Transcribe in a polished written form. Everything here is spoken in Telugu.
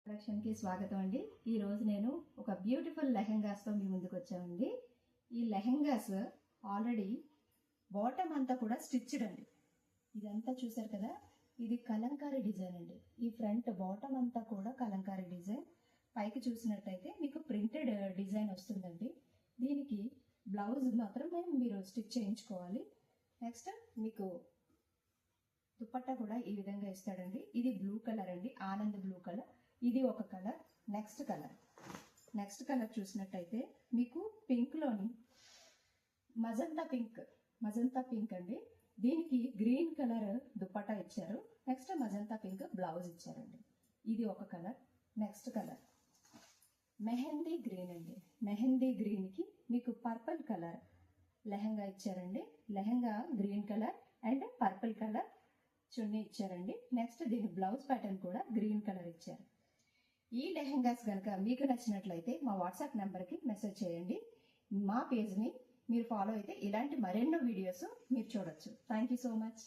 కలెక్షన్ కి స్వాగతం అండి. ఈ రోజు నేను ఒక బ్యూటిఫుల్ లెహెంగాస్ తో మీ ముందుకు వచ్చామండి. ఈ లెహెంగాస్ ఆల్రెడీ బాటమ్ అంతా కూడా స్టిచ్డ్ అండి. ఇదంతా చూసారు కదా, ఇది కలంకారీ డిజైన్ అండి. ఈ ఫ్రంట్ బాటమ్ అంతా కూడా కలంకారీ డిజైన్. పైకి చూసినట్టయితే మీకు ప్రింటెడ్ డిజైన్ వస్తుందండి. దీనికి బ్లౌజ్ మాత్రమే మీరు స్టిచ్ చేయించుకోవాలి. నెక్స్ట్ మీకు దుపట్టా కూడా ఈ విధంగా ఇస్తాడండి. ఇది బ్లూ కలర్ అండి, ఆనంద్ బ్లూ కలర్. ఇది ఒక కలర్. నెక్స్ట్ కలర్ చూసినట్టయితే మీకు పింక్ లోని మజంతా పింక్ అండి. దీనికి గ్రీన్ కలర్ దుపట్టా ఇచ్చారు. నెక్స్ట్ మజంతా పింక్ బ్లౌజ్ ఇచ్చారండి. ఇది ఒక colour. Next colour mehndi green అండి. మెహందీ గ్రీన్ కి మీకు పర్పుల్ కలర్ లెహంగా ఇచ్చారండి. Lehenga green colour and purple colour chunni ఇచ్చారండి. నెక్స్ట్ దీని బ్లౌజ్ ప్యాటర్న్ కూడా గ్రీన్ కలర్ ఇచ్చారు. ఈ లెహెంగాస్ కనుక మీకు నచ్చినట్లయితే మా వాట్సాప్ నెంబర్కి మెసేజ్ చేయండి. మా పేజ్ని మీరు ఫాలో అయితే ఇలాంటి మరెన్నో వీడియోస్ మీరు చూడొచ్చు. Thank you so much.